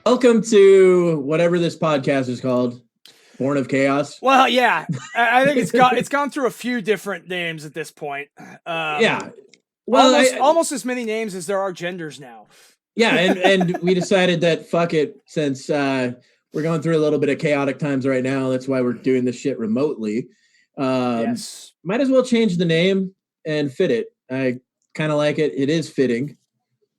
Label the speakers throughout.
Speaker 1: Welcome to whatever this podcast is called, Born of Chaos.
Speaker 2: Well, yeah, I think it's gone through a few different names at this point.
Speaker 1: Yeah, well,
Speaker 2: almost as many names as there are genders now.
Speaker 1: Yeah, and we decided that fuck it, since we're going through a little bit of chaotic times right now. That's why we're doing this shit remotely.
Speaker 2: Yes,
Speaker 1: might as well change the name and fit it. I kind of like it. It is fitting.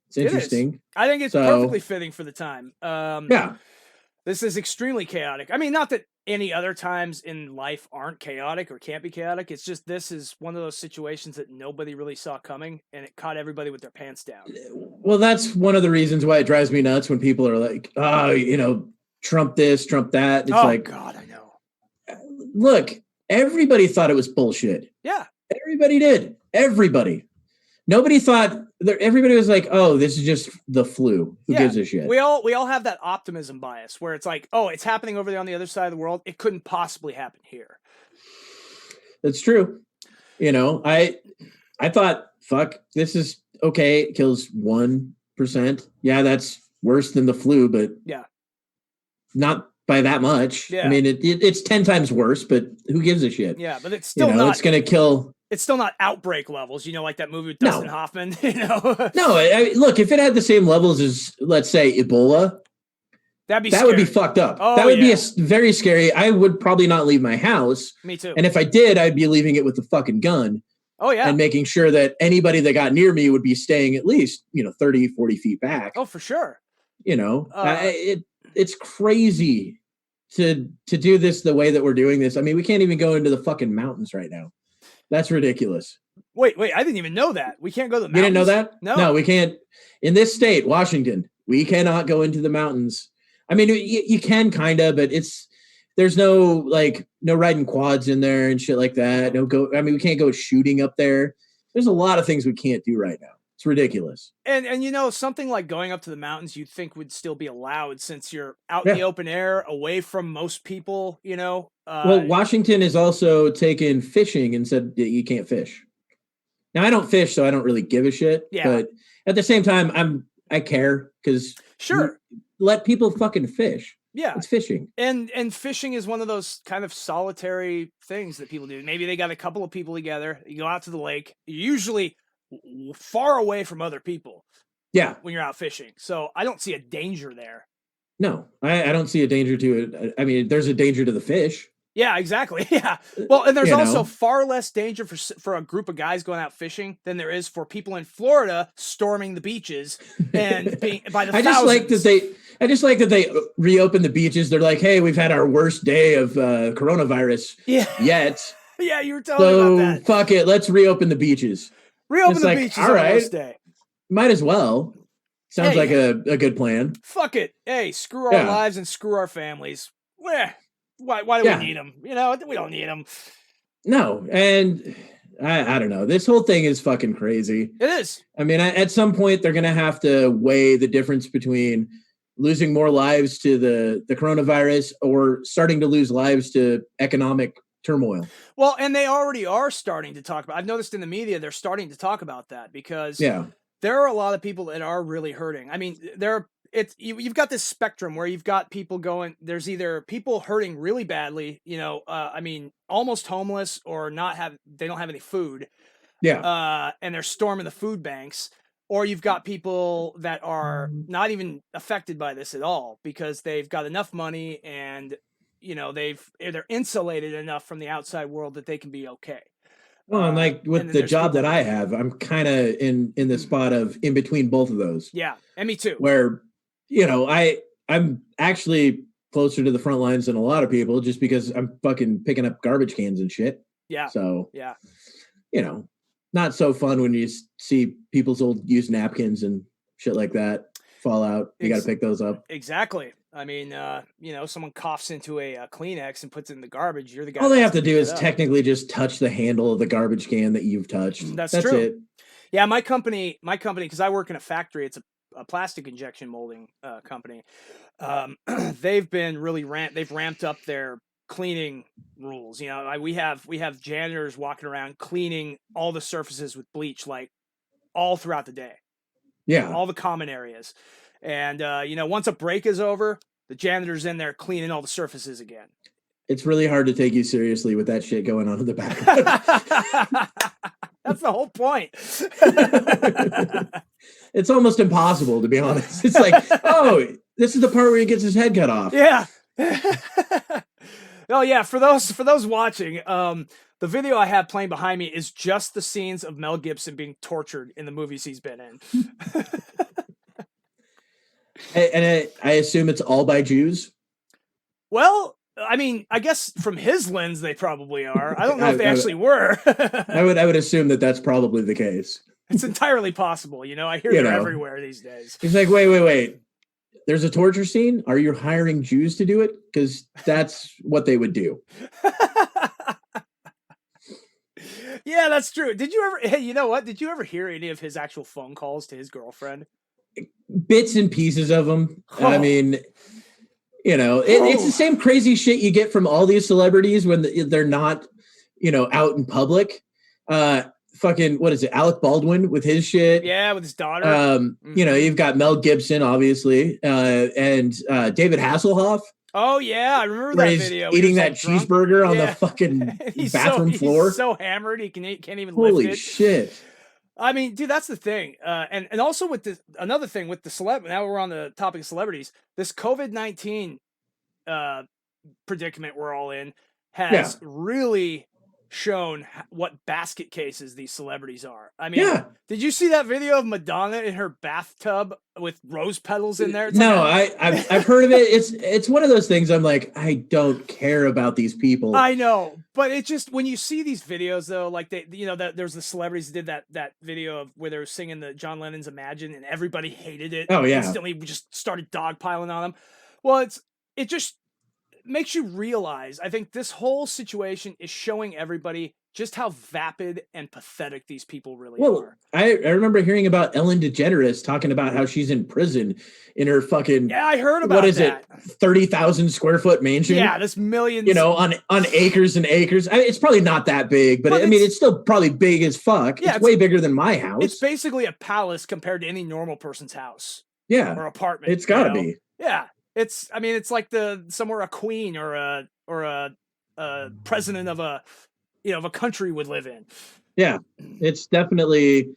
Speaker 1: It's interesting.
Speaker 2: I think it's perfectly fitting for the time.
Speaker 1: Yeah.
Speaker 2: This is extremely chaotic. I mean, not that any other times in life aren't chaotic or can't be chaotic. It's just this is one of those situations that nobody really saw coming, and it caught everybody with their pants down.
Speaker 1: Well, that's one of the reasons why it drives me nuts when people are like, oh, Trump this, Trump that. It's like,
Speaker 2: God, I know.
Speaker 1: Look, everybody thought it was bullshit.
Speaker 2: Yeah.
Speaker 1: Everybody did. Everybody. Nobody thought everybody was like, oh, this is just the flu. Who gives a shit? We
Speaker 2: all have that optimism bias where it's like, oh, it's happening over there on the other side of the world. It couldn't possibly happen here.
Speaker 1: That's true. I thought, fuck, this is okay. It kills 1%. Yeah, that's worse than the flu, but
Speaker 2: yeah,
Speaker 1: not by that much.
Speaker 2: Yeah.
Speaker 1: I mean, it's 10 times worse, but who gives a shit?
Speaker 2: Yeah, but it's still not.
Speaker 1: It's going to kill.
Speaker 2: It's still not outbreak levels, like that movie with Dustin Hoffman, No,
Speaker 1: look, if it had the same levels as, let's say, Ebola, that would be fucked up.
Speaker 2: Oh,
Speaker 1: that would be very scary. I would probably not leave my house.
Speaker 2: Me too.
Speaker 1: And if I did, I'd be leaving it with a fucking gun.
Speaker 2: Oh, yeah.
Speaker 1: And making sure that anybody that got near me would be staying at least, 30, 40 feet back.
Speaker 2: Oh, for sure.
Speaker 1: It's crazy to do this the way that we're doing this. I mean, we can't even go into the fucking mountains right now. That's ridiculous.
Speaker 2: Wait, I didn't even know that. We can't go to the mountains.
Speaker 1: You didn't know that?
Speaker 2: No,
Speaker 1: we can't. In this state, Washington, we cannot go into the mountains. I mean, you can kind of, but there's no riding quads in there and shit like that. We can't go shooting up there. There's a lot of things we can't do right now. It's ridiculous.
Speaker 2: And something like going up to the mountains you'd think would still be allowed since you're out in the open air, away from most people,
Speaker 1: Well, Washington has also taken fishing and said that you can't fish. Now, I don't fish, so I don't really give a shit.
Speaker 2: Yeah.
Speaker 1: But at the same time, I care because let people fucking fish.
Speaker 2: Yeah.
Speaker 1: It's fishing.
Speaker 2: And fishing is one of those kind of solitary things that people do. Maybe they got a couple of people together. You go out to the lake. You're usually far away from other people.
Speaker 1: Yeah.
Speaker 2: When you're out fishing. So I don't see a danger there.
Speaker 1: No, I don't see a danger to it. I mean, there's a danger to the fish.
Speaker 2: Yeah, exactly. Yeah. Well, and there's also far less danger for a group of guys going out fishing than there is for people in Florida storming the beaches and being by the thousands.
Speaker 1: I just like that they reopen the beaches. They're like, hey, we've had our worst day of coronavirus yet.
Speaker 2: Yeah, you were telling me about that.
Speaker 1: Fuck it. Let's reopen the beaches.
Speaker 2: Reopen the beaches on the worst day.
Speaker 1: Might as well. Sounds like a good plan.
Speaker 2: Fuck it. Hey, screw our lives and screw our families. Why do we need them? We don't need them.
Speaker 1: No, and I don't know. This whole thing is fucking crazy.
Speaker 2: It is.
Speaker 1: I mean, at some point, they're going to have to weigh the difference between losing more lives to the coronavirus or starting to lose lives to economic turmoil.
Speaker 2: Well, and they already are starting to talk about. I've noticed in the media they're starting to talk about that because there are a lot of people that are really hurting. I mean, you've got this spectrum where you've got people going. There's either people hurting really badly, almost homeless or they don't have any food.
Speaker 1: Yeah.
Speaker 2: And they're storming the food banks. Or you've got people that are not even affected by this at all because they've got enough money and they're insulated enough from the outside world that they can be okay.
Speaker 1: Well, and like with the job that I have, I'm kind of in the spot of in between both of those.
Speaker 2: Yeah, and me too.
Speaker 1: Where, I'm actually closer to the front lines than a lot of people just because I'm fucking picking up garbage cans and shit.
Speaker 2: Yeah.
Speaker 1: So, not so fun when you see people's old used napkins and shit like that fall out. You got to pick those up.
Speaker 2: Exactly. I mean, someone coughs into a Kleenex and puts it in the garbage. You're the guy.
Speaker 1: All they have to do is technically just touch the handle of the garbage can that you've touched.
Speaker 2: That's
Speaker 1: true.
Speaker 2: It. Yeah, my company, because I work in a factory, it's a plastic injection molding company. They've been they've ramped up their cleaning rules. We have janitors walking around cleaning all the surfaces with bleach, like all throughout the day.
Speaker 1: Yeah,
Speaker 2: all the common areas. And, once a break is over, the janitor's in there cleaning all the surfaces again.
Speaker 1: It's really hard to take you seriously with that shit going on in the background.
Speaker 2: That's the whole point.
Speaker 1: It's almost impossible, to be honest. It's like, oh, this is the part where he gets his head cut off.
Speaker 2: Yeah. Oh yeah, for those watching, the video I have playing behind me is just the scenes of Mel Gibson being tortured in the movies he's been in.
Speaker 1: And I assume it's all by Jews?
Speaker 2: Well, I mean, I guess from his lens, they probably are. I don't know if they actually were.
Speaker 1: I would assume that that's probably the case.
Speaker 2: It's entirely possible. I hear they're everywhere these days.
Speaker 1: He's like, wait. There's a torture scene? Are you hiring Jews to do it? Because that's what they would do.
Speaker 2: Yeah, that's true. Hey, you know what? Did you ever hear any of his actual phone calls to his girlfriend?
Speaker 1: Bits and pieces of them. Oh. I mean... it's the same crazy shit you get from all these celebrities when they're not, out in public. Fucking, what is it? Alec Baldwin with his shit.
Speaker 2: Yeah, with his daughter.
Speaker 1: You've got Mel Gibson, obviously, and David Hasselhoff.
Speaker 2: Oh, yeah. I remember that video.
Speaker 1: Eating that cheeseburger on the fucking bathroom floor.
Speaker 2: He's so hammered, he can't even
Speaker 1: lift
Speaker 2: it.
Speaker 1: Holy shit.
Speaker 2: I mean, dude, that's the thing. And also with another thing with the now we're on the topic of celebrities, this COVID-19 predicament we're all in has really shown what basket cases these celebrities are. I mean, did you see that video of Madonna in her bathtub with rose petals in there?
Speaker 1: No, I've heard of it. It's one of those things I'm like, I don't care about these people.
Speaker 2: I know, but it just, when you see these videos though, like there's the celebrities that did that video of where they were singing the John Lennon's Imagine and everybody hated it.
Speaker 1: Oh yeah.
Speaker 2: Instantly we just started dogpiling on them. Well, it just makes you realize, I think this whole situation is showing everybody just how vapid and pathetic these people really are.
Speaker 1: I remember hearing about Ellen DeGeneres talking about how she's in prison in her fucking...
Speaker 2: Yeah, I heard about that.
Speaker 1: 30,000 square foot mansion?
Speaker 2: Yeah, this millions...
Speaker 1: on acres and acres. It's probably not that big, but it's still probably big as fuck. Yeah, it's way bigger than my house.
Speaker 2: It's basically a palace compared to any normal person's house.
Speaker 1: Yeah.
Speaker 2: Or apartment.
Speaker 1: It's gotta be.
Speaker 2: Yeah. It's like somewhere a queen or a president of a country would live in. Yeah,
Speaker 1: it's definitely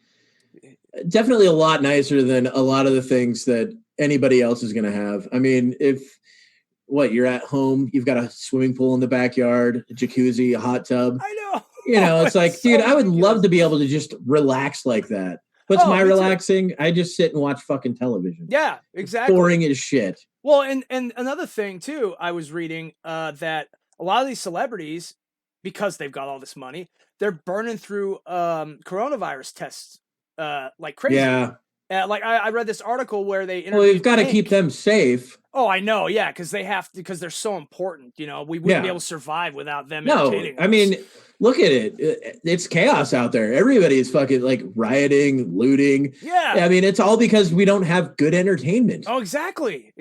Speaker 1: a lot nicer than a lot of the things that anybody else is going to have. I mean, you're at home, you've got a swimming pool in the backyard, a jacuzzi, a hot tub.
Speaker 2: I know.
Speaker 1: It's like, so dude, I would love to be able to just relax like that. What's my relaxing? Too. I just sit and watch fucking television.
Speaker 2: Yeah, exactly.
Speaker 1: Boring as shit.
Speaker 2: Well, and another thing too, I was reading that a lot of these celebrities, because they've got all this money, they're burning through coronavirus tests like crazy.
Speaker 1: Yeah.
Speaker 2: Like I read this article where they interviewed.
Speaker 1: Well, you've got to keep them safe.
Speaker 2: Oh, I know. Yeah, because they're so important. We wouldn't be able to survive without them. Entertaining us.
Speaker 1: I mean, look at it. It's chaos out there. Everybody is fucking like rioting, looting.
Speaker 2: Yeah.
Speaker 1: I mean, it's all because we don't have good entertainment.
Speaker 2: Oh, exactly.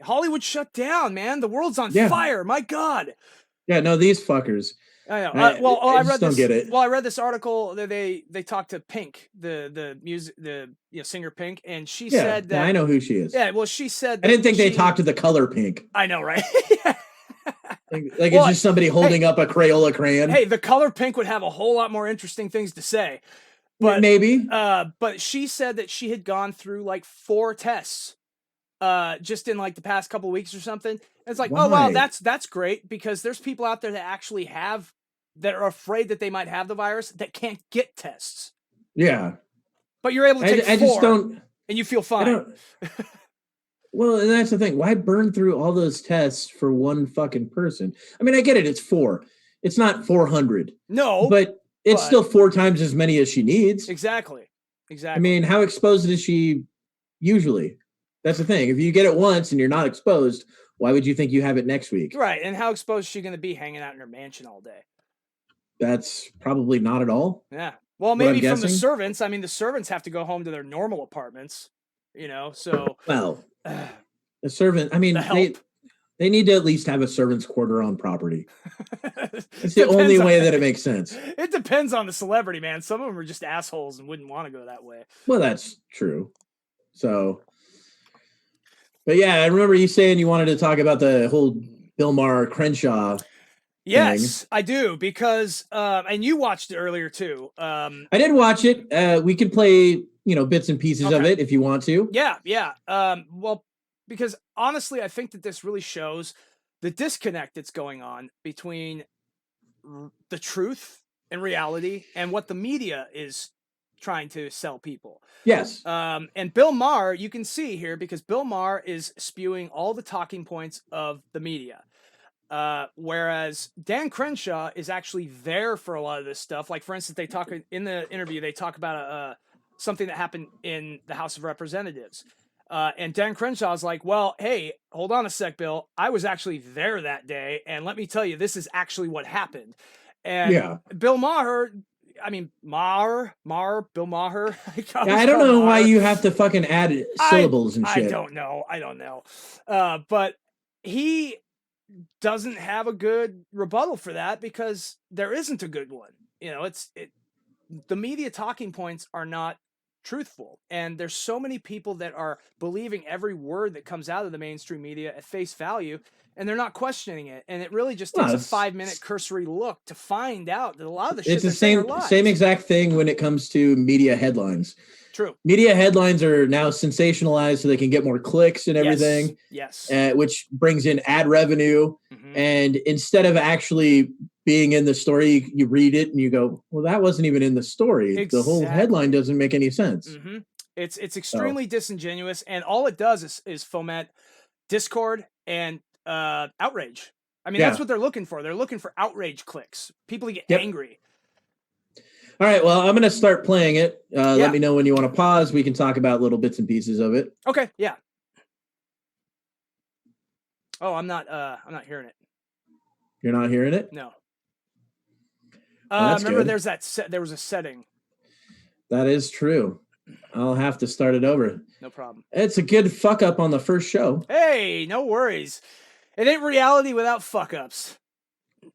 Speaker 2: Hollywood shut down, man. The world's on fire. My God.
Speaker 1: Yeah, no, these fuckers.
Speaker 2: I know. I read this.
Speaker 1: Don't get it.
Speaker 2: Well, I read this article that they talked to Pink, the singer Pink, and she said that
Speaker 1: I know who she is.
Speaker 2: Yeah, well, she said that
Speaker 1: I didn't think they talked to the color Pink.
Speaker 2: I know, right?
Speaker 1: Like it's just somebody holding up a Crayola crayon.
Speaker 2: Hey, the color Pink would have a whole lot more interesting things to say.
Speaker 1: But maybe.
Speaker 2: But she said that she had gone through like 4 tests just in like the past couple of weeks or something. And it's like, oh wow, that's great, because there's people out there that are afraid that they might have the virus that can't get tests.
Speaker 1: Yeah.
Speaker 2: But you're able to take 4
Speaker 1: just don't,
Speaker 2: and you feel fine.
Speaker 1: Well, and that's the thing. Why burn through all those tests for one fucking person? I mean, I get it. It's 4. It's not 400.
Speaker 2: No.
Speaker 1: But it's still 4 times as many as she needs.
Speaker 2: Exactly.
Speaker 1: I mean, how exposed is she usually? That's the thing. If you get it once and you're not exposed, why would you think you have it next week?
Speaker 2: Right. And how exposed is she going to be hanging out in her mansion all day?
Speaker 1: That's probably not at all.
Speaker 2: Yeah. Well, maybe from the servants. I mean, the servants have to go home to their normal apartments, so.
Speaker 1: Well, the servant, I mean, they need to at least have a servant's quarter on property. It's the only way that it makes sense.
Speaker 2: It depends on the celebrity, man. Some of them are just assholes and wouldn't want to go that way.
Speaker 1: Well, that's true. So, But yeah, I remember you saying you wanted to talk about the whole Bill Maher Crenshaw.
Speaker 2: Yes, I do, because and you watched it earlier too.
Speaker 1: I did watch it. We could play, bits and pieces of it if you want to.
Speaker 2: Yeah. Well, because honestly, I think that this really shows the disconnect that's going on between the truth and reality and what the media is trying to sell people.
Speaker 1: Yes.
Speaker 2: And Bill Maher, you can see here, because Bill Maher is spewing all the talking points of the media. Whereas Dan Crenshaw is actually there for a lot of this stuff. Like, for instance, they talk in the interview, they talk about something that happened in the House of Representatives. And Dan Crenshaw's like, well, hey, hold on a sec, Bill. I was actually there that day. And let me tell you, this is actually what happened. And Bill Maher, Bill Maher.
Speaker 1: I don't know why you have to fucking add syllables and shit.
Speaker 2: I don't know. But he doesn't have a good rebuttal for that, because there isn't a good one. The media talking points are not truthful, and there's so many people that are believing every word that comes out of the mainstream media at face value, and they're not questioning it. And it really just takes a 5-minute cursory look to find out that a lot of the shit
Speaker 1: it's the same exact thing when it comes to media headlines.
Speaker 2: True.
Speaker 1: Media headlines are now sensationalized so they can get more clicks and everything.
Speaker 2: Yes.
Speaker 1: Which brings in ad revenue. Mm-hmm. And instead of actually being in the story, you read it and you go, well, that wasn't even in the story. Exactly. The whole headline doesn't make any sense.
Speaker 2: Mm-hmm. It's extremely disingenuous, and all it does is foment discord and outrage. That's what they're looking for. They're looking for outrage clicks. People to get angry.
Speaker 1: All right, well, I'm going to start playing it. Let me know when you want to pause. We can talk about little bits and pieces of it.
Speaker 2: Okay, yeah. Oh, I'm not hearing it.
Speaker 1: You're not hearing it?
Speaker 2: No. Remember, there was a setting.
Speaker 1: That is true. I'll have to start it over.
Speaker 2: No problem.
Speaker 1: It's a good fuck up on the first show.
Speaker 2: Hey, no worries. It ain't reality without fuck ups.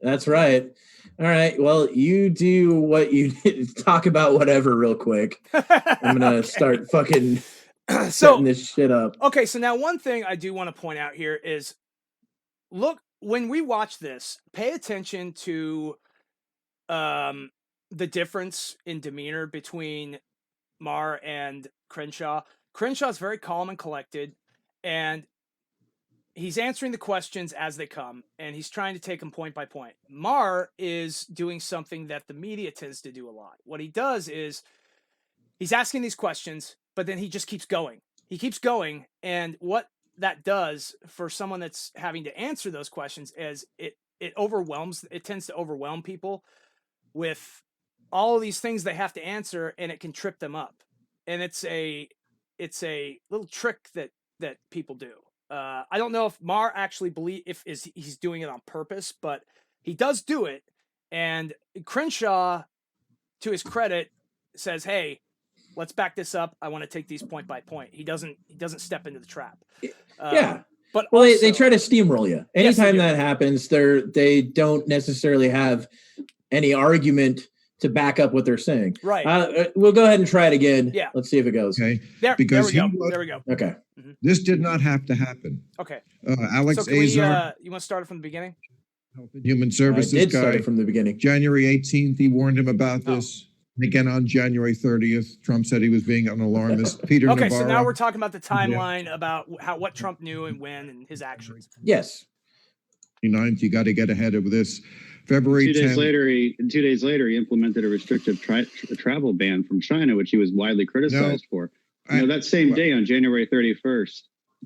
Speaker 1: That's right. All right. Well, you do what you talk about, whatever, real quick. I'm going to start fucking setting this shit up.
Speaker 2: Okay. So now one thing I do want to point out here is, look, when we watch this, pay attention to the difference in demeanor between Maher and Crenshaw. Crenshaw's very calm and collected, and he's answering the questions as they come, and he's trying to take them point by point. Maher is doing something that the media tends to do a lot. What he does is he's asking these questions, but then he just keeps going. He keeps going, and what that does for someone that's having to answer those questions is it tends to overwhelm people with all of these things they have to answer, and it can trip them up. And it's a little trick that people do. I don't know if Maher actually he's doing it on purpose, but he does do it. And Crenshaw, to his credit, says, "Hey, let's back this up. I want to take these point by point." He doesn't step into the trap. But also,
Speaker 1: they try to steamroll you. Anytime that happens, they don't necessarily have any argument to back up what they're saying.
Speaker 2: Right.
Speaker 1: We'll go ahead and try it again.
Speaker 2: Yeah.
Speaker 1: Let's see if it goes.
Speaker 3: Okay.
Speaker 2: There we go.
Speaker 1: Okay.
Speaker 3: Mm-hmm. This did not have to happen.
Speaker 2: Okay.
Speaker 3: Alex Azar.
Speaker 2: You want to start it from the beginning?
Speaker 3: Health and Human Services
Speaker 1: I did
Speaker 3: guy.
Speaker 1: start it from the beginning.
Speaker 3: January 18th, he warned him about this. Again, on January 30th, Trump said he was being an alarmist. Peter
Speaker 2: Okay,
Speaker 3: Navarro.
Speaker 2: So now we're talking about the timeline about what Trump knew and when and his actions.
Speaker 1: Yes.
Speaker 3: 29th, you got to get ahead of this. February 10th.
Speaker 4: 2 days later, he implemented a restrictive travel ban from China, which he was widely criticized for. That same day, on January 31st,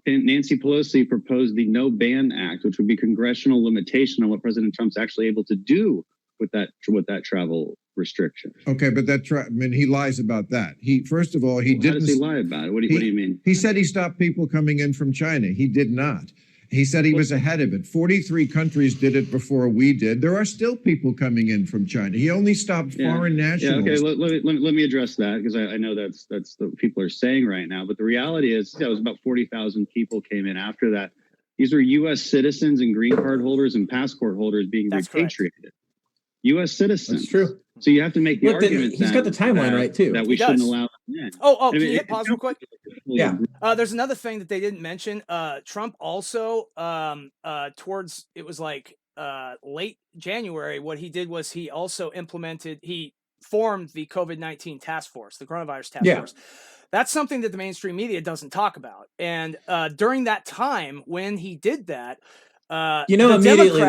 Speaker 4: Nancy Pelosi proposed the No Ban Act, which would be congressional limitation on what President Trump's actually able to do with that travel restriction.
Speaker 3: Okay, but he lies about that. First of all, didn't.
Speaker 4: How does he lie about it? What do you mean?
Speaker 3: He said he stopped people coming in from China. He did not. He said he was ahead of it. 43 countries did it before we did. There are still people coming in from China. He only stopped foreign nationals.
Speaker 4: Yeah, okay. Let me address that, because I know that's what people are saying right now. But the reality is, it was about 40,000 people came in after that. These were U.S. citizens and green card holders and passport holders being repatriated. U.S. citizens.
Speaker 1: That's true.
Speaker 4: So you have to make the argument.
Speaker 1: He's got the timeline right too.
Speaker 4: That we shouldn't allow them in.
Speaker 2: Can you hit pause real quick?
Speaker 1: Yeah.
Speaker 2: There's another thing that they didn't mention. Trump also, towards, it was like late January, what he did was he also he formed the COVID-19 task force, the coronavirus task force. That's something that the mainstream media doesn't talk about. And during that time when he did that,
Speaker 1: immediately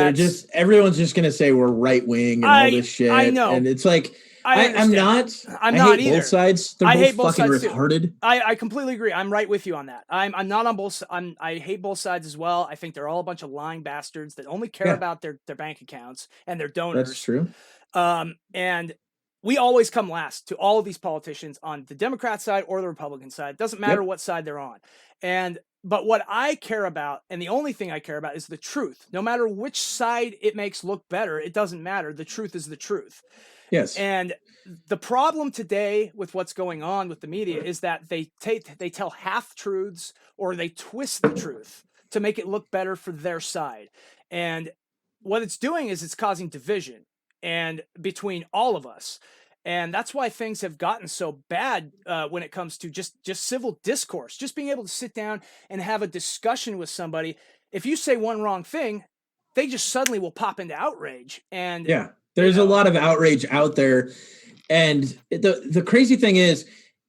Speaker 1: everyone's just going to say we're right wing and all this shit.
Speaker 2: I know.
Speaker 1: And it's like, I'm not
Speaker 2: either.
Speaker 1: Both sides. They're both fucking retarded.
Speaker 2: I completely agree. I'm right with you on that. I'm not on both. I hate both sides as well. I think they're all a bunch of lying bastards that only care about their bank accounts and their donors.
Speaker 1: That's true.
Speaker 2: And we always come last to all of these politicians on the Democrat side or the Republican side. It doesn't matter what side they're on. But what I care about, and the only thing I care about, is the truth. No matter which side it makes look better, it doesn't matter. The truth is the truth.
Speaker 1: Yes.
Speaker 2: And the problem today with what's going on with the media is that they tell half truths, or they twist the truth to make it look better for their side. And what it's doing is it's causing division and between all of us. And that's why things have gotten so bad when it comes to just civil discourse, just being able to sit down and have a discussion with somebody. If you say one wrong thing, they just suddenly will pop into outrage. And
Speaker 1: there's a lot of outrage out there. And the crazy thing is,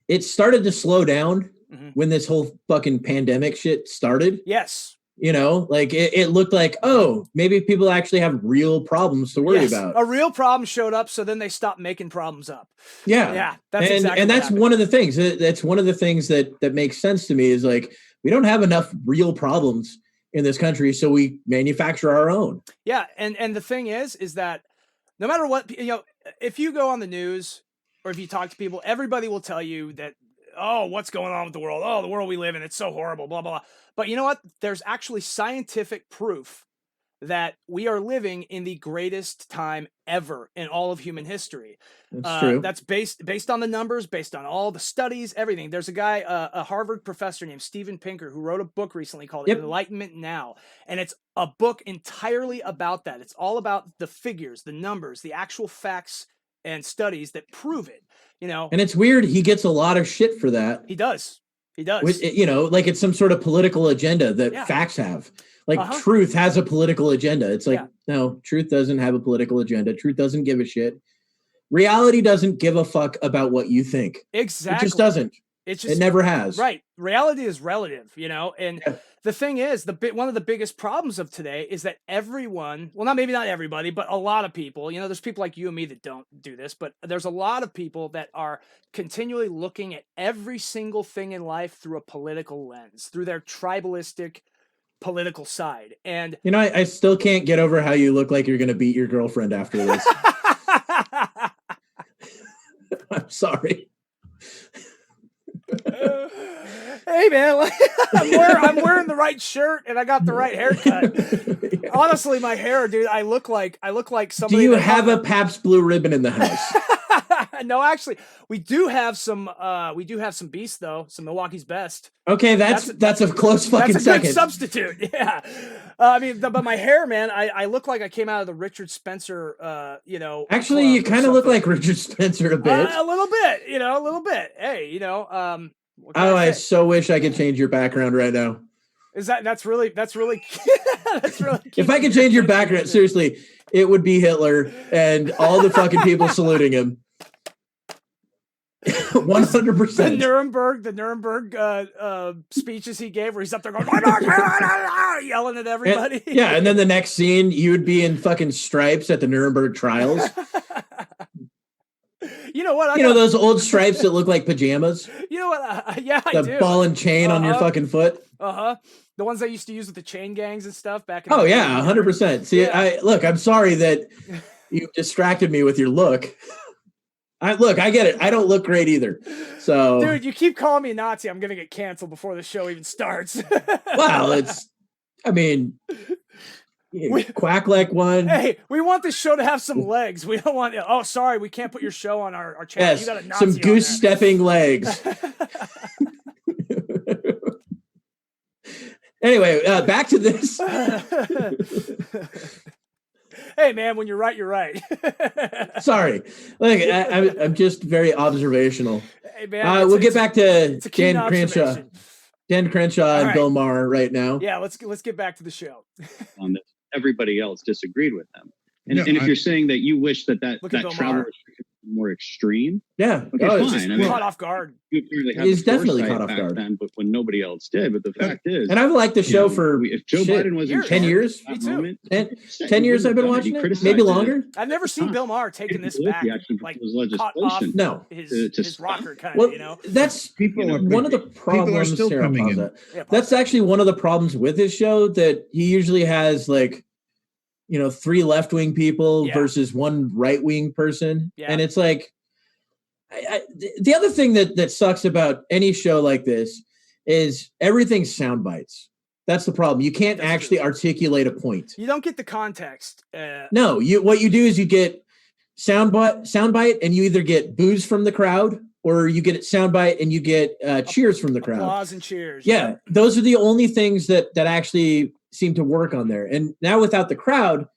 Speaker 1: it started to slow down when this whole fucking pandemic shit started.
Speaker 2: Yes.
Speaker 1: Like it looked like, oh, maybe people actually have real problems to worry about.
Speaker 2: A real problem showed up, so then they stopped making problems up.
Speaker 1: Yeah.
Speaker 2: That's exactly
Speaker 1: and that's one of the things. That's one of the things that makes sense to me is like, we don't have enough real problems in this country, so we manufacture our own.
Speaker 2: Yeah, and the thing is that no matter what, if you go on the news or if you talk to people, everybody will tell you that, oh, what's going on with the world? Oh, the world we live in, it's so horrible, blah, blah, blah. But you know what? There's actually scientific proof that we are living in the greatest time ever in all of human history.
Speaker 1: That's true.
Speaker 2: That's based on the numbers, based on all the studies, everything. There's a guy, a Harvard professor named Steven Pinker, who wrote a book recently called Enlightenment Now. And it's a book entirely about that. It's all about the figures, the numbers, the actual facts and studies that prove it.
Speaker 1: And it's weird. He gets a lot of shit for that.
Speaker 2: He does.
Speaker 1: Like it's some sort of political agenda that facts have. Like truth has a political agenda. It's like, no, truth doesn't have a political agenda. Truth doesn't give a shit. Reality doesn't give a fuck about what you think.
Speaker 2: Exactly.
Speaker 1: It just doesn't. It never has.
Speaker 2: Right. Reality is relative, and the thing is, one of the biggest problems of today is that everyone, well, maybe not everybody, but a lot of people, there's people like you and me that don't do this, but there's a lot of people that are continually looking at every single thing in life through a political lens, through their tribalistic political side. And
Speaker 1: I still can't get over how you look like you're going to beat your girlfriend after this. I'm sorry.
Speaker 2: Hey man, I'm wearing the right shirt and I got the right haircut. Honestly, my hair, dude, I look like somebody.
Speaker 1: Do you have a Pabst Blue Ribbon in the house?
Speaker 2: No, actually, we do have some Beast though, some Milwaukee's Best.
Speaker 1: Okay, that's a close fucking
Speaker 2: that's a
Speaker 1: second.
Speaker 2: Good substitute. Yeah, but my hair, man, I look like I came out of the Richard Spencer,
Speaker 1: Actually, you kind of look like Richard Spencer a bit.
Speaker 2: A little bit, a little bit. Hey,
Speaker 1: I so wish I could change your background right now.
Speaker 2: That's really that's really
Speaker 1: if I could change your background, seriously, it would be Hitler and all the fucking people saluting him. 100%.
Speaker 2: The Nuremberg speeches he gave, where he's up there going yelling at everybody.
Speaker 1: And then the next scene, you would be in fucking stripes at the Nuremberg trials.
Speaker 2: You know what?
Speaker 1: Those old stripes that look like pajamas?
Speaker 2: You know what? I do.
Speaker 1: The ball and chain on your fucking foot?
Speaker 2: The ones I used to use with the chain gangs and stuff back in the
Speaker 1: 100%. See, I'm sorry that you distracted me with your look. I get it. I don't look great either. So,
Speaker 2: dude, you keep calling me a Nazi, I'm gonna get canceled before the show even starts.
Speaker 1: Well, quack like one.
Speaker 2: Hey, we want this show to have some legs. We don't want. Oh, sorry, we can't put your show on our channel.
Speaker 1: Yes,
Speaker 2: you got a Nazi
Speaker 1: some goose stepping legs. Anyway, back to this.
Speaker 2: Hey man, when you're right, you're right.
Speaker 1: Sorry, I'm just very observational.
Speaker 2: Hey man,
Speaker 1: we'll get back to Dan Crenshaw. Dan Crenshaw and Bill Maher right now.
Speaker 2: Yeah, let's get back to the show.
Speaker 4: On this, everybody else disagreed with them. And, if you're saying that you wish that travel restriction was more extreme,
Speaker 1: yeah,
Speaker 4: okay, fine. I mean,
Speaker 2: caught off guard.
Speaker 1: He's definitely caught off guard.
Speaker 4: Then, but when nobody else did. But the fact is,
Speaker 1: and I've liked the show for
Speaker 4: if Joe Biden was in
Speaker 1: 10 years,
Speaker 2: me too.
Speaker 1: 10 years I've been watching it, maybe longer.
Speaker 2: I've never seen Bill Maher taking this back, like caught off his rocker kind of, you know.
Speaker 1: That's one of the problems. People are still coming in. That's actually one of the problems with his show, that he usually has like, 3 left-wing people versus 1 right-wing person. Yeah. And it's like, the other thing that sucks about any show like this is everything's sound bites. That's the problem. You can't actually articulate a point.
Speaker 2: You don't get the context.
Speaker 1: No, what you do is you get soundbite, and you either get boos from the crowd, or you get soundbite and you get cheers from the crowd.
Speaker 2: Applause and cheers.
Speaker 1: Yeah, those are the only things that actually seem to work on there. And now without the crowd,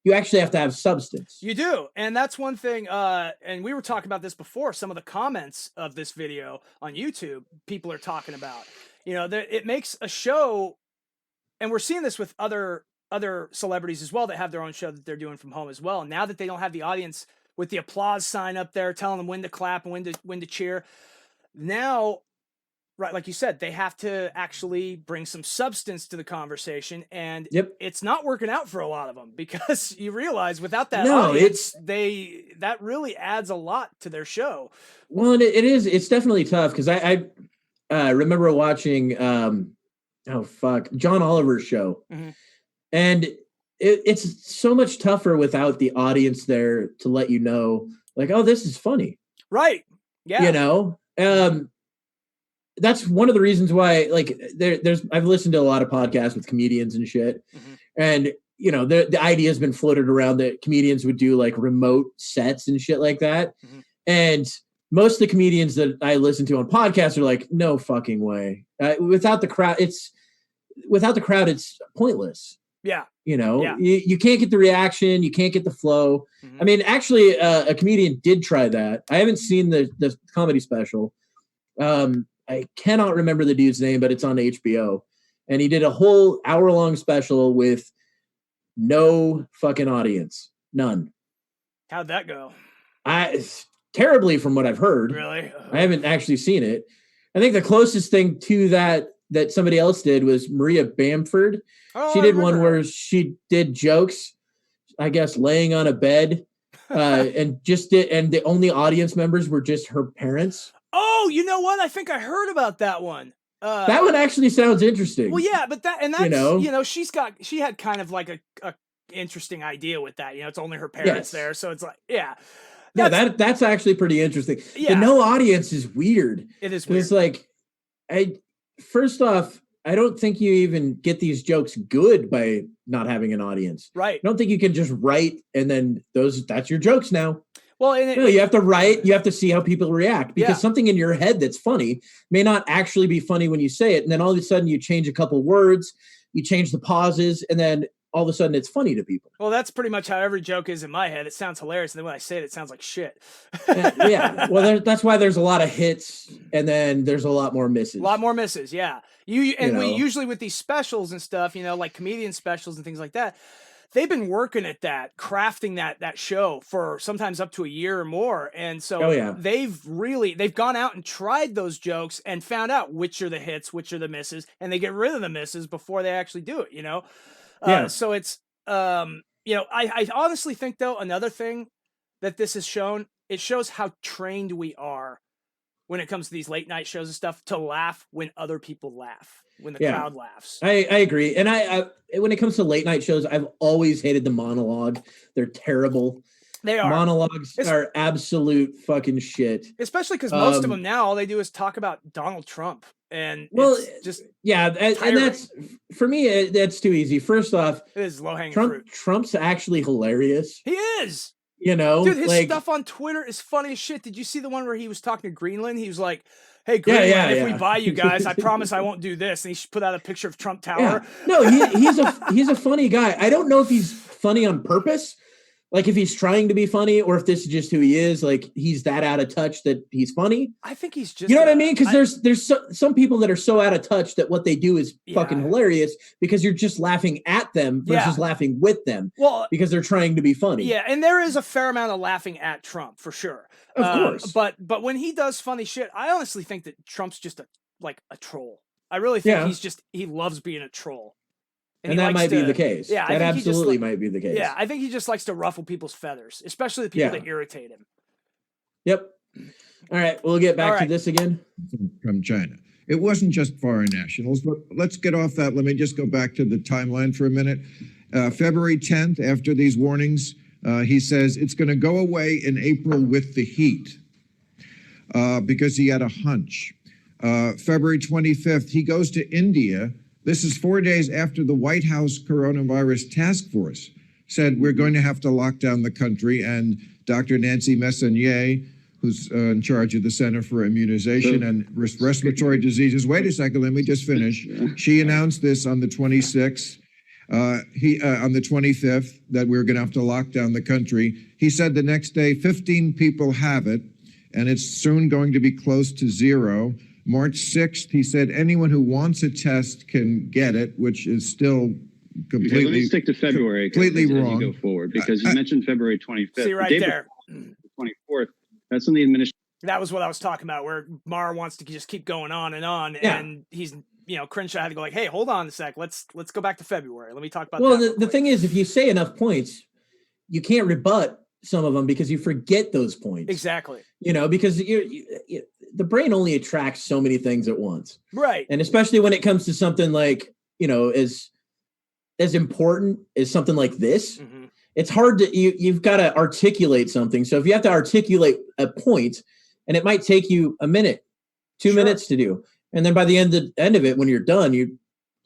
Speaker 1: you actually have to have substance.
Speaker 2: You do. And that's one thing. And we were talking about this before. Some of the comments of this video on YouTube, people are talking about, it makes a show. And we're seeing this with other celebrities as well that have their own show that they're doing from home as well. And now that they don't have the audience with the applause sign up there telling them when to clap and when to cheer, now, right, like you said, they have to actually bring some substance to the conversation, and it's not working out for a lot of them, because you realize without that audience, that really adds a lot to their show.
Speaker 1: Well, and it's definitely tough, because I remember watching John Oliver's show, and it's so much tougher without the audience there to let you know, like, oh, this is funny,
Speaker 2: right? Yeah,
Speaker 1: that's one of the reasons why, like, I've listened to a lot of podcasts with comedians and shit. And, the idea has been floated around that comedians would do like remote sets and shit like that. And most of the comedians that I listen to on podcasts are like, no fucking way. Without the crowd, it's pointless.
Speaker 2: Yeah.
Speaker 1: You can't get the reaction. You can't get the flow. I mean, actually, a comedian did try that. I haven't seen the comedy special. I cannot remember the dude's name, but it's on HBO. And he did a whole hour-long special with no fucking audience. None.
Speaker 2: How'd that go?
Speaker 1: Terribly, from what I've heard.
Speaker 2: Really?
Speaker 1: I haven't actually seen it. I think the closest thing to that somebody else did was Maria Bamford. She did one where she did jokes, I guess, laying on a bed, and the only audience members were just her parents.
Speaker 2: Oh, you know what? I think I heard about that one.
Speaker 1: That one actually sounds interesting.
Speaker 2: Well, yeah, but that's she had kind of like a interesting idea with that. It's only her parents there, so it's like, that's actually pretty interesting. Yeah. The no audience is weird. It is weird.
Speaker 1: It's like, first off, I don't think you even get these jokes good by not having an audience.
Speaker 2: Right.
Speaker 1: I don't think you can just write and then that's your jokes now.
Speaker 2: Well,
Speaker 1: you have to write. You have to see how people react, because something in your head that's funny may not actually be funny when you say it. And then all of a sudden you change a couple words, you change the pauses, and then all of a sudden it's funny to people.
Speaker 2: Well, that's pretty much how every joke is in my head. It sounds hilarious. And then when I say it, it sounds like shit.
Speaker 1: Yeah. Well, that's why there's a lot of hits, and then there's a lot more misses.
Speaker 2: A lot more misses. Yeah. We usually with these specials and stuff, like comedian specials and things like that, they've been working at that, crafting that show for sometimes up to a year or more. And so they've gone out and tried those jokes and found out which are the hits, which are the misses, and they get rid of the misses before they actually do it, So it's, I honestly think, though, another thing that this has shown, it shows how trained we are when it comes to these late night shows and stuff, to laugh when other people laugh, when the crowd laughs.
Speaker 1: I agree. And I when it comes to late night shows, I've always hated the monologue. They're terrible.
Speaker 2: They are.
Speaker 1: Monologues are absolute fucking shit.
Speaker 2: Especially because most of them now, all they do is talk about Donald Trump. And it's just
Speaker 1: and that's, for me, that's too easy. First off,
Speaker 2: it is low-hanging fruit.
Speaker 1: Trump's actually hilarious.
Speaker 2: He is.
Speaker 1: Dude,
Speaker 2: his stuff on Twitter is funny as shit. Did you see the one where he was talking to Greenland? He was like, hey, Greenland, if we buy you guys, I promise I won't do this. And he put out a picture of Trump Tower.
Speaker 1: Yeah. No, he's a funny guy. I don't know if he's funny on purpose, Like if he's trying to be funny or if this is just who he is, like he's that out of touch that he's funny.
Speaker 2: I think he's just,
Speaker 1: you know what I mean? Because there's some people that are so out of touch that what they do is fucking hilarious because you're just laughing at them versus laughing with them.
Speaker 2: Well,
Speaker 1: because they're trying to be funny.
Speaker 2: Yeah, and there is a fair amount of laughing at Trump for sure.
Speaker 1: Of course.
Speaker 2: But when he does funny shit, I honestly think that Trump's just a troll. I really think he loves being a troll.
Speaker 1: And that might be the case.
Speaker 2: Yeah,
Speaker 1: that absolutely might be the case.
Speaker 2: Yeah, I think he just likes to ruffle people's feathers, especially the people that irritate him.
Speaker 1: Yep. All right, we'll get back to this again.
Speaker 3: From China. It wasn't just foreign nationals, but let's get off that. Let me just go back to the timeline for a minute. February 10th, after these warnings, he says it's going to go away in April with the heat because he had a hunch. February 25th, he goes to India. This is 4 days after the White House Coronavirus Task Force said we're going to have to lock down the country. And Dr. Nancy Messonnier, who's in charge of the Center for Immunization and Respiratory Diseases. Wait a second, let me just finish. She announced this on the 26th. On the 25th, that we're going to have to lock down the country. He said the next day, 15 people have it, and it's soon going to be close to zero. March 6th, he said anyone who wants a test can get it, which is still completely.
Speaker 4: Okay, let me stick to February.
Speaker 3: Completely wrong.
Speaker 4: As you go forward, because you mentioned February 25th.
Speaker 2: See right there.
Speaker 4: The 24th. That's when the administration.
Speaker 2: That was what I was talking about, where Maher wants to just keep going on, and he's. Crenshaw had to go like, hey, hold on a sec. Let's go back to February. Let me talk about that.
Speaker 1: Well, the thing is, if you say enough points, you can't rebut some of them because you forget those points.
Speaker 2: Exactly.
Speaker 1: Because the brain only attracts so many things at once.
Speaker 2: Right.
Speaker 1: And especially when it comes to something like, as important as something like this, it's hard to, you've got to articulate something. So if you have to articulate a point, and it might take you a minute, 2 minutes to do. And then by the end of it, when you're done, you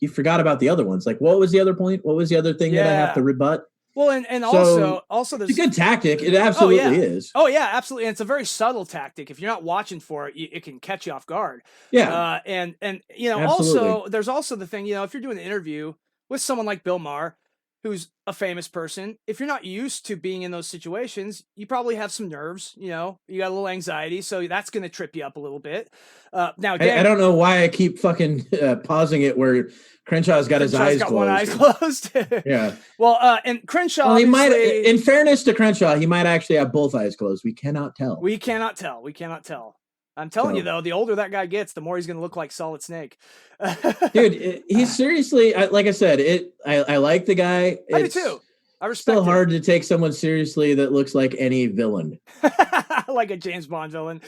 Speaker 1: forgot about the other ones. Like, what was the other point? What was the other thing that I have to rebut?
Speaker 2: Well, and also there's
Speaker 1: it's a good tactic. It absolutely is.
Speaker 2: Oh yeah, absolutely. And it's a very subtle tactic. If you're not watching for it, it can catch you off guard.
Speaker 1: Yeah.
Speaker 2: And also there's also the thing, if you're doing an interview with someone like Bill Maher, who's a famous person, if you're not used to being in those situations, you probably have some nerves, you got a little anxiety. So that's going to trip you up a little bit. Now, again,
Speaker 1: I don't know why I keep fucking pausing it where Crenshaw's got his eyes closed.
Speaker 2: One eye closed.
Speaker 1: Yeah.
Speaker 2: Well, and Crenshaw,
Speaker 1: he might, in fairness to Crenshaw, he might actually have both eyes closed. We cannot tell.
Speaker 2: We cannot tell. I'm telling you, though, the older that guy gets, the more he's going to look like Solid Snake.
Speaker 1: Dude, he's seriously, like I said, I like the guy.
Speaker 2: I do too. I respect
Speaker 1: it. Still hard to take someone seriously that looks like any villain.
Speaker 2: Like a James Bond villain.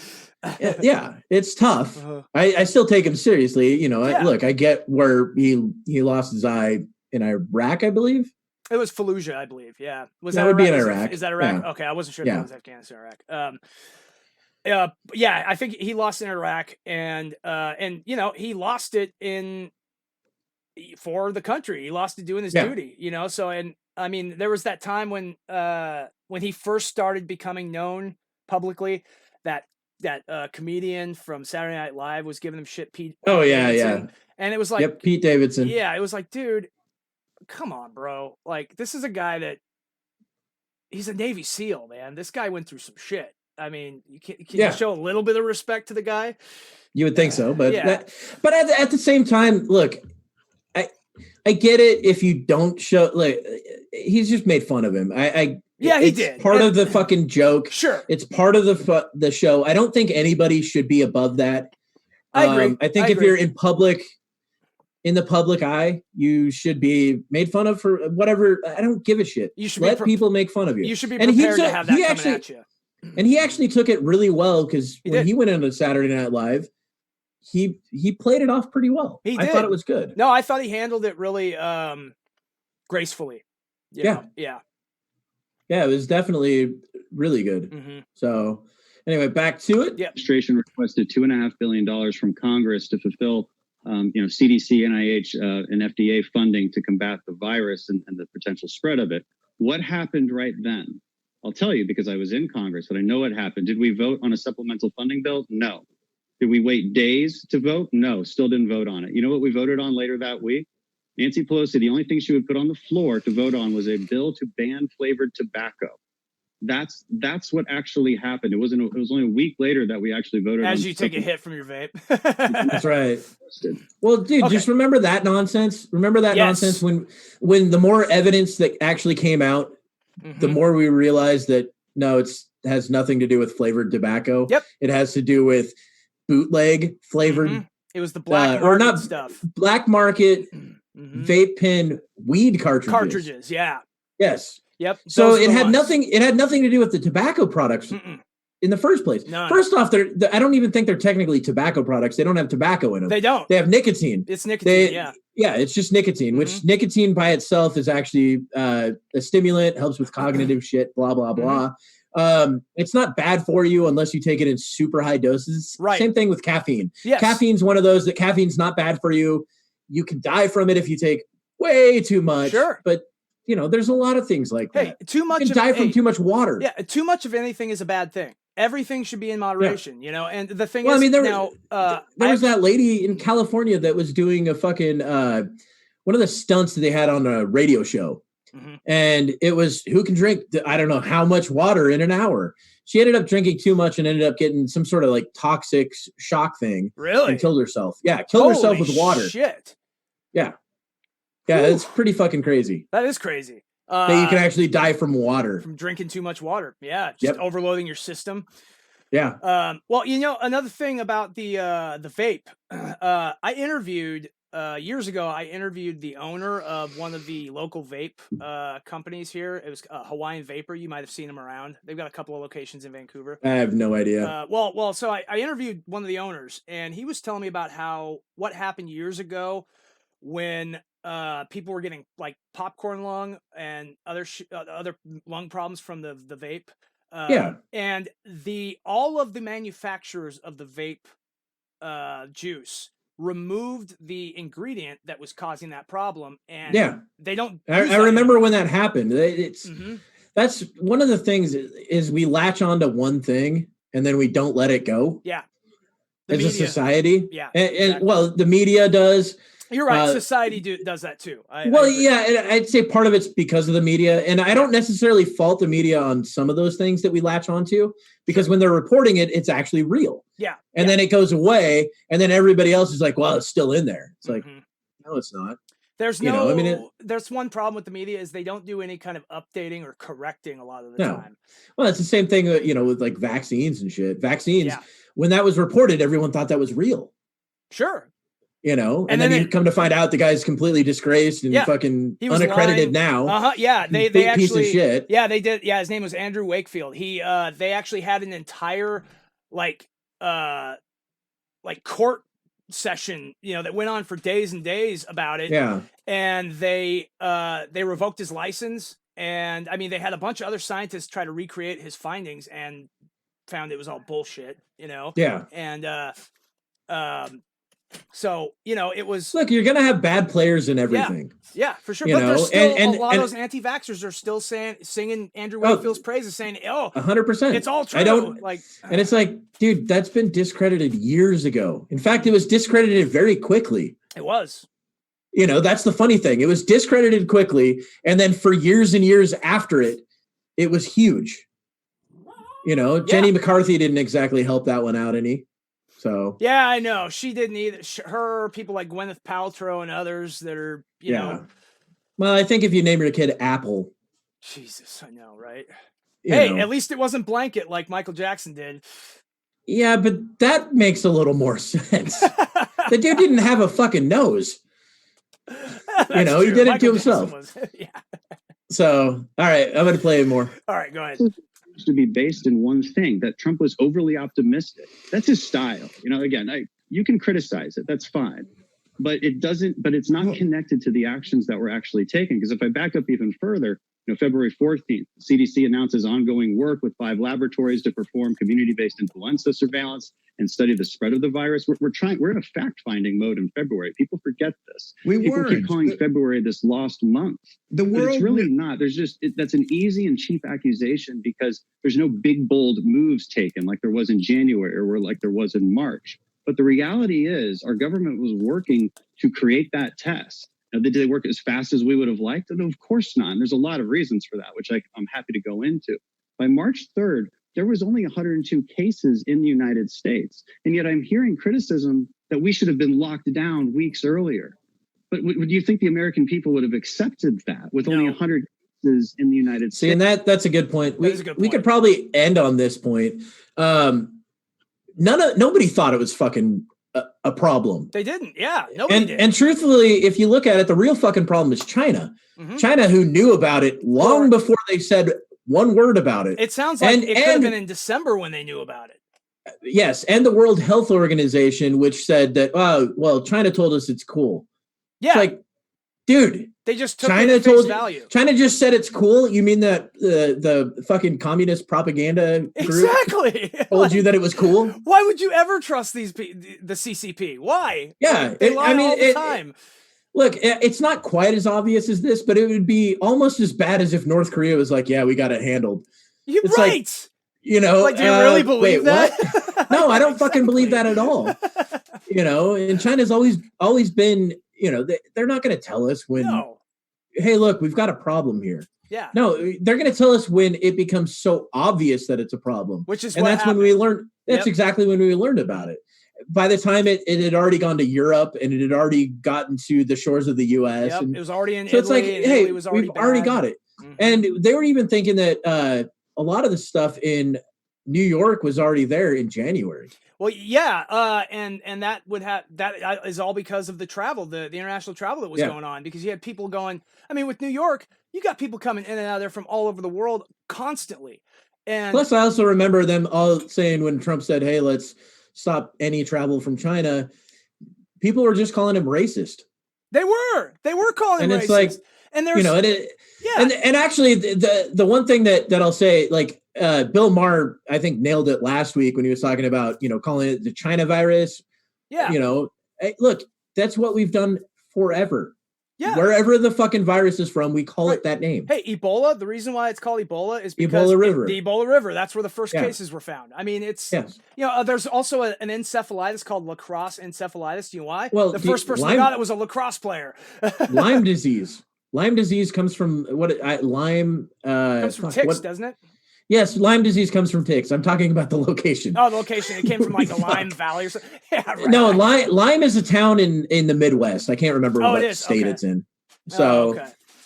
Speaker 1: Yeah, it's tough. I still take him seriously. Look, I get where he lost his eye in Iraq, I believe.
Speaker 2: It was Fallujah, I believe. Yeah.
Speaker 1: That would be in Iraq.
Speaker 2: Is that Iraq? Yeah. Okay, I wasn't sure if it was Afghanistan or Iraq. Yeah, I think he lost in Iraq, and he lost it for the country. He lost it doing his duty. So, and I mean, there was that time when he first started becoming known publicly, that comedian from Saturday Night Live was giving him shit. Pete.
Speaker 1: Oh yeah.
Speaker 2: And it was like,
Speaker 1: Pete Davidson.
Speaker 2: Yeah, it was like, dude, come on, bro. Like, this is a guy he's a Navy SEAL, man. This guy went through some shit. I mean, can you show a little bit of respect to the guy? You would think so, but
Speaker 1: but at the same time, look, I get it if you don't show. Like, he's just made fun of him.
Speaker 2: He did.
Speaker 1: Part of the fucking joke.
Speaker 2: Sure,
Speaker 1: it's part of the show. I don't think anybody should be above that.
Speaker 2: I agree.
Speaker 1: I think if you're in the public eye, you should be made fun of for whatever. I don't give a shit. You should let people make fun of you.
Speaker 2: You should be prepared to have that coming at you.
Speaker 1: And he actually took it really well because when he went into Saturday Night Live, he played it off pretty well. I thought it was good.
Speaker 2: No, I thought he handled it really gracefully. Yeah.
Speaker 1: Yeah, it was definitely really good. Mm-hmm. So anyway, back to it.
Speaker 4: The administration requested $2.5 billion from Congress to fulfill CDC, NIH, and FDA funding to combat the virus and the potential spread of it. What happened right then? I'll tell you because I was in Congress and I know what happened. Did we vote on a supplemental funding bill? No. Did we wait days to vote? No, still didn't vote on it. You know what we voted on later that week? Nancy Pelosi, the only thing she would put on the floor to vote on was a bill to ban flavored tobacco. That's what actually happened. It was only a week later that we actually voted.
Speaker 2: As you take a hit from your vape.
Speaker 1: That's right. Well, dude, just remember that nonsense. Remember that nonsense when the more evidence that actually came out, the more we realized that no, it has nothing to do with flavored tobacco.
Speaker 2: Yep.
Speaker 1: It has to do with bootleg flavored.
Speaker 2: It was the black market
Speaker 1: or not
Speaker 2: stuff.
Speaker 1: Black market vape pen weed cartridges.
Speaker 2: Yeah.
Speaker 1: Yes.
Speaker 2: Yep.
Speaker 1: So it had nothing. It had nothing to do with the tobacco products in the first place.
Speaker 2: None.
Speaker 1: First off, I don't even think they're technically tobacco products. They don't have tobacco in them.
Speaker 2: They don't.
Speaker 1: They have nicotine.
Speaker 2: It's nicotine.
Speaker 1: Yeah, it's just nicotine. Which nicotine by itself is actually a stimulant. Helps with cognitive shit. Blah blah blah. It's not bad for you unless you take it in super high doses.
Speaker 2: Right.
Speaker 1: Same thing with caffeine.
Speaker 2: Yes.
Speaker 1: Caffeine's one of those that caffeine's not bad for you. You can die from it if you take way too much.
Speaker 2: Sure.
Speaker 1: But there's a lot of things like that.
Speaker 2: Too much.
Speaker 1: You can die from too much water.
Speaker 2: Yeah, too much of anything is a bad thing. Everything should be in moderation, And the thing is,
Speaker 1: I mean, there was that lady in California that was doing a fucking one of the stunts that they had on a radio show, and it was who can drink I don't know how much water in an hour. She ended up drinking too much and ended up getting some sort of like toxic shock thing.
Speaker 2: Really?
Speaker 1: And killed herself. Yeah, killed herself with water.
Speaker 2: Shit.
Speaker 1: Yeah. Yeah, it's pretty fucking crazy.
Speaker 2: That is crazy.
Speaker 1: That you can actually die from water.
Speaker 2: From drinking too much water. Yeah, just overloading your system.
Speaker 1: Yeah.
Speaker 2: Well, another thing about the vape, I interviewed years ago. I interviewed the owner of one of the local vape companies here. It was Hawaiian Vapor. You might have seen them around. They've got a couple of locations in Vancouver.
Speaker 1: I have no idea.
Speaker 2: So I interviewed one of the owners, and he was telling me about what happened years ago when people were getting like popcorn lung and other lung problems from the vape. And all of the manufacturers of the vape juice removed the ingredient that was causing that problem, and they don't.
Speaker 1: I remember when that happened. That's one of the things is we latch on to one thing and then we don't let it go.
Speaker 2: Yeah,
Speaker 1: as a society.
Speaker 2: Yeah,
Speaker 1: and well, the media does.
Speaker 2: You're right. Society does that too.
Speaker 1: And I'd say part of it's because of the media, and I don't necessarily fault the media on some of those things that we latch onto, because when they're reporting it, it's actually real.
Speaker 2: Yeah.
Speaker 1: And then it goes away, and then everybody else is like, "Well, it's still in there." It's like, no, it's not.
Speaker 2: There's there's one problem with the media is they don't do any kind of updating or correcting a lot of the time.
Speaker 1: Well, it's the same thing, with like vaccines and shit. Vaccines, when that was reported, everyone thought that was real.
Speaker 2: Sure.
Speaker 1: And then you come to find out the guy's completely disgraced and fucking unaccredited
Speaker 2: lying.
Speaker 1: now.
Speaker 2: Yeah, they actually
Speaker 1: piece of shit.
Speaker 2: Yeah, they did. Yeah, his name was Andrew Wakefield. They actually had an entire like court session, that went on for days and days about it.
Speaker 1: Yeah.
Speaker 2: And they revoked his license, and I mean they had a bunch of other scientists try to recreate his findings and found it was all bullshit,
Speaker 1: Yeah.
Speaker 2: And so, it was...
Speaker 1: Look, you're going to have bad players in everything.
Speaker 2: Yeah, for sure. But there's still a lot of those anti-vaxxers are still singing Andrew Wakefield's praises, saying,
Speaker 1: 100%.
Speaker 2: It's all true.
Speaker 1: And it's like, dude, that's been discredited years ago. In fact, it was discredited very quickly.
Speaker 2: It was.
Speaker 1: That's the funny thing. It was discredited quickly. And then for years and years after it, it was huge. Jenny McCarthy didn't exactly help that one out any. So
Speaker 2: yeah, I know she didn't either. Her people like Gwyneth Paltrow and others that are, you know.
Speaker 1: Well, I think if you name your kid Apple,
Speaker 2: Jesus, I know, right?
Speaker 1: Hey,
Speaker 2: at least it wasn't Blanket like Michael Jackson did.
Speaker 1: Yeah, but that makes a little more sense. The dude didn't have a fucking nose. He did it to himself. So, all right, I'm going to play more.
Speaker 2: All right, go ahead.
Speaker 4: To be based in one thing, that Trump was overly optimistic. That's his style. Again, you can criticize it. That's fine. But it's not connected to the actions that were actually taken. Because if I back up even further, February 14th, CDC announces ongoing work with 5 laboratories to perform community-based influenza surveillance and study the spread of the virus. We're in a fact-finding mode in February. People forget this. People keep calling February this lost month. But it's really not. That's an easy and cheap accusation because there's no big, bold moves taken like there was in January or like there was in March. But the reality is our government was working to create that test. Now, did they work as fast as we would have liked? And of course not. And there's a lot of reasons for that, which I'm happy to go into. By March 3rd, there was only 102 cases in the United States. And yet I'm hearing criticism that we should have been locked down weeks earlier. But would you think the American people would have accepted that with only 100 cases in the United States?
Speaker 1: See, and that's a good point. We could probably end on this point. Nobody thought it was fucking a problem.
Speaker 2: They didn't. Yeah, nobody did.
Speaker 1: And truthfully, if you look at it, the real fucking problem is China. China, who knew about it long before they said one word about it.
Speaker 2: It sounds like it could have been in December when they knew about it.
Speaker 1: Yes, and the World Health Organization, which said that, well, China told us it's cool.
Speaker 2: Yeah.
Speaker 1: It's like, dude,
Speaker 2: they just took it at face value.
Speaker 1: China just said it's cool. You mean that the fucking communist propaganda group
Speaker 2: exactly
Speaker 1: told you that it was cool?
Speaker 2: Why would you ever trust the CCP? Why?
Speaker 1: Yeah,
Speaker 2: they lie all the time.
Speaker 1: Look, it's not quite as obvious as this, but it would be almost as bad as if North Korea was like, yeah, we got it handled.
Speaker 2: You're
Speaker 1: it's
Speaker 2: right.
Speaker 1: Like, you know,
Speaker 2: like, do you really believe that?
Speaker 1: No, I don't fucking believe that at all. You know, and China's always been, you know, they're not going to tell us when, hey, look, we've got a problem here.
Speaker 2: Yeah.
Speaker 1: No, they're going to tell us when it becomes so obvious that it's a problem.
Speaker 2: Which is
Speaker 1: that's
Speaker 2: happened.
Speaker 1: When we learned. That's exactly when we learned about it. By the time it had already gone to Europe and it had already gotten to the shores of the U.S.
Speaker 2: Yep, it was already in
Speaker 1: so
Speaker 2: Italy.
Speaker 1: It's like, hey, we've already got it. And they were even thinking that a lot of the stuff in New York was already there in January.
Speaker 2: Well, yeah, and that is all because of the travel, the international travel that was going on, because you had people going. I mean, with New York, you got people coming in and out of there from all over the world constantly. And
Speaker 1: plus, I also remember them all saying when Trump said, "Hey, let's stop any travel from China," people were just calling him racist.
Speaker 2: They were calling him racist.
Speaker 1: It's like,
Speaker 2: and there's,
Speaker 1: you know, and actually the one thing that I'll say, like, Bill Maher, I think, nailed it last week when he was talking about, you know, calling it the China virus.
Speaker 2: Yeah.
Speaker 1: You know, hey, look, that's what we've done forever.
Speaker 2: Yeah.
Speaker 1: Wherever the fucking virus is from, we call it that name.
Speaker 2: Hey, Ebola, the reason why it's called Ebola is because
Speaker 1: Ebola River.
Speaker 2: The Ebola River, that's where the first cases were found. I mean, it's, you know, there's also an encephalitis called lacrosse encephalitis. Do you know why? Well, the first person that got it was a lacrosse player.
Speaker 1: Lyme disease. Lyme disease comes from Lyme.
Speaker 2: Comes from ticks, doesn't it?
Speaker 1: Yes, Lyme disease comes from ticks. I'm talking about the location.
Speaker 2: Oh, the location. It came from like the Lyme Valley or something. Yeah, right.
Speaker 1: No, Lyme is a town in the Midwest. I can't remember what state it's in. So,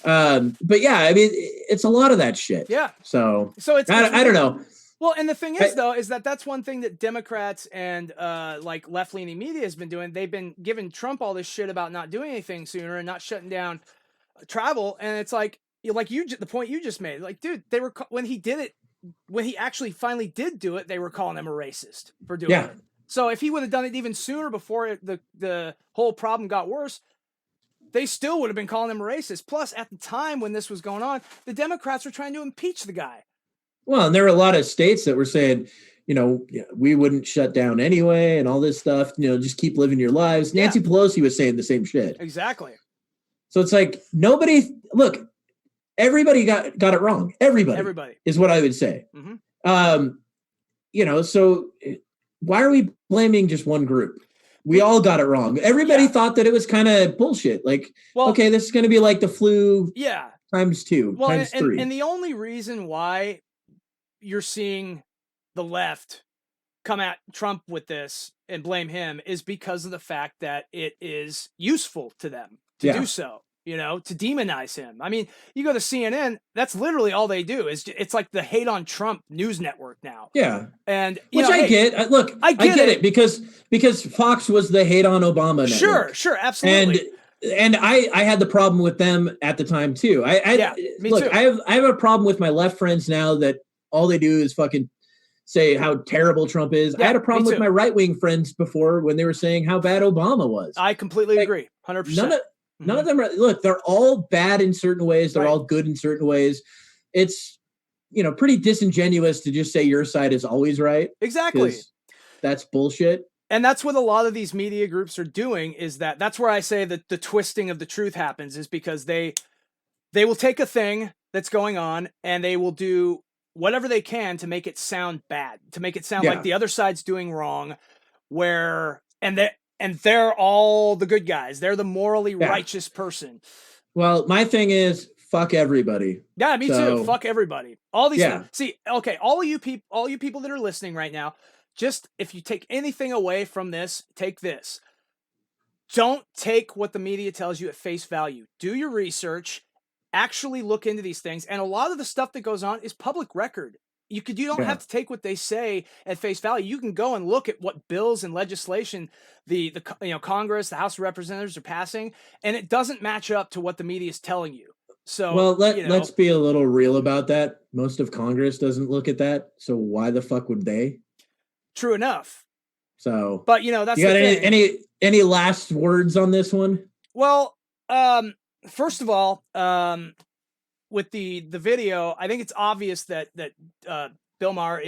Speaker 1: but yeah, I mean, it's a lot of that shit.
Speaker 2: Yeah.
Speaker 1: So
Speaker 2: it's
Speaker 1: I don't know.
Speaker 2: Well, and the thing is, though, is that's one thing that Democrats and like left-leaning media has been doing. They've been giving Trump all this shit about not doing anything sooner and not shutting down travel. And it's like the point you just made, like, dude, they were, when he did it, when he actually finally did do it, they were calling him a racist for doing it. So if he would have done it even sooner before the whole problem got worse, they still would have been calling him a racist. Plus, at the time when this was going on, the Democrats were trying to impeach the guy.
Speaker 1: Well, and there were a lot of states that were saying, you know, we wouldn't shut down anyway and all this stuff, you know, just keep living your lives. Nancy Pelosi was saying the same shit.
Speaker 2: Exactly.
Speaker 1: So it's like, everybody got it wrong. Everybody is what I would say.
Speaker 2: Mm-hmm.
Speaker 1: You know, so why are we blaming just one group? We all got it wrong. Everybody thought that it was kind of bullshit. Like, okay, this is going to be like the flu times 2, times 3.
Speaker 2: And the only reason why you're seeing the left come at Trump with this and blame him is because of the fact that it is useful to them to do so. You know, to demonize him. I mean, you go to CNN, that's literally all they do. It's like the hate on Trump news network now.
Speaker 1: Yeah.
Speaker 2: And
Speaker 1: which I get. Look, I get it because Fox was the hate on Obama network.
Speaker 2: Sure, absolutely.
Speaker 1: And I had the problem with them at the time too.
Speaker 2: Me too.
Speaker 1: I have a problem with my left friends now that all they do is fucking say how terrible Trump is. I had a problem with my right-wing friends before when they were saying how bad Obama was.
Speaker 2: I completely agree. 100%.
Speaker 1: None of them are, look, they're all bad in certain ways. They're all good in certain ways. It's, you know, pretty disingenuous to just say your side is always right.
Speaker 2: Exactly.
Speaker 1: That's bullshit.
Speaker 2: And that's what a lot of these media groups are doing, is that's where I say that the twisting of the truth happens, is because they will take a thing that's going on and they will do whatever they can to make it sound bad, to make it sound like the other side's doing wrong, and they're all the good guys. They're the morally righteous person.
Speaker 1: Well, my thing is, fuck everybody.
Speaker 2: Yeah, me too. Fuck everybody. All these things. See, okay, all you people that are listening right now, just if you take anything away from this, take this. Don't take what the media tells you at face value. Do your research, actually look into these things, and a lot of the stuff that goes on is public record. You don't have to take what they say at face value. You can go and look at what bills and legislation the Congress, the House of Representatives are passing, and it doesn't match up to what the media is telling you. So,
Speaker 1: well, let's be a little real about that. Most of Congress doesn't look at that, so why the fuck would they?
Speaker 2: True enough.
Speaker 1: So,
Speaker 2: but that's
Speaker 1: you got any last words on this one?
Speaker 2: Well, first of all, with the video, I think it's obvious that Bill Maher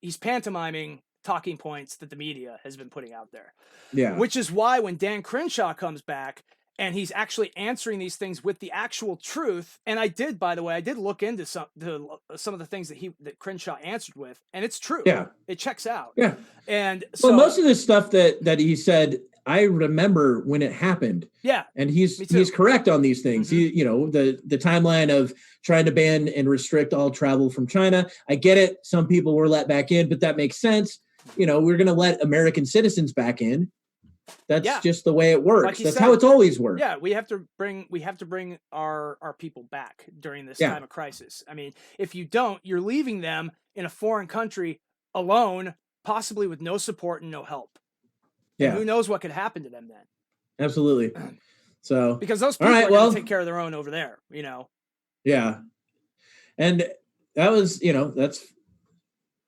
Speaker 2: he's pantomiming talking points that the media has been putting out there.
Speaker 1: Yeah.
Speaker 2: Which is why when Dan Crenshaw comes back and he's actually answering these things with the actual truth, and I did look into some of the things that Crenshaw answered with, and it's true.
Speaker 1: Yeah.
Speaker 2: It checks out.
Speaker 1: Yeah.
Speaker 2: And so
Speaker 1: most of this stuff that he said, I remember when it happened.
Speaker 2: Yeah.
Speaker 1: And he's correct on these things.
Speaker 2: Mm-hmm.
Speaker 1: The timeline of trying to ban and restrict all travel from China. I get it. Some people were let back in, but that makes sense. We're going to let American citizens back in. That's just the way it works. That's how it's always worked.
Speaker 2: Yeah, we have to bring our people back during this time of crisis. I mean, if you don't, you're leaving them in a foreign country alone, possibly with no support and no help.
Speaker 1: Yeah.
Speaker 2: And who knows what could happen to them then?
Speaker 1: Absolutely. So
Speaker 2: because those people are going to take care of their own over there,
Speaker 1: Yeah. And that was, that's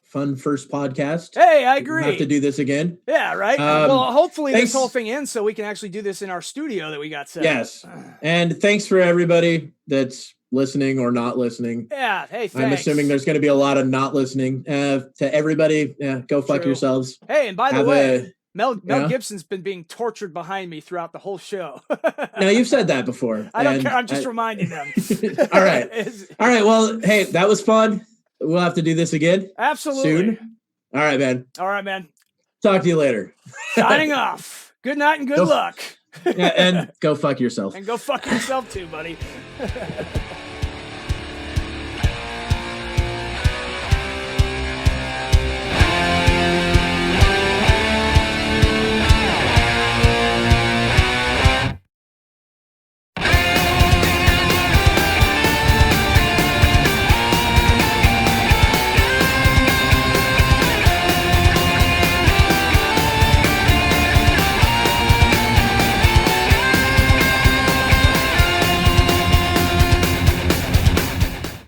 Speaker 1: fun first podcast.
Speaker 2: Hey, I agree.
Speaker 1: We'll have to do this again.
Speaker 2: Yeah, right. Well, hopefully this whole thing ends so we can actually do this in our studio that we got set.
Speaker 1: Yes. And thanks for everybody that's listening or not listening.
Speaker 2: Yeah. Hey, thanks.
Speaker 1: I'm assuming there's going to be a lot of not listening. To everybody, go fuck yourselves.
Speaker 2: Hey, and by the way, Mel Gibson's been being tortured behind me throughout the whole show.
Speaker 1: No, you've said that before.
Speaker 2: I don't care. I'm just reminding them.
Speaker 1: All right. All right. Well, hey, that was fun. We'll have to do this again.
Speaker 2: Absolutely.
Speaker 1: Soon. All right, man.
Speaker 2: Talk
Speaker 1: to you later.
Speaker 2: Signing off. Good night and good luck.
Speaker 1: And go fuck yourself.
Speaker 2: And go fuck yourself too, buddy.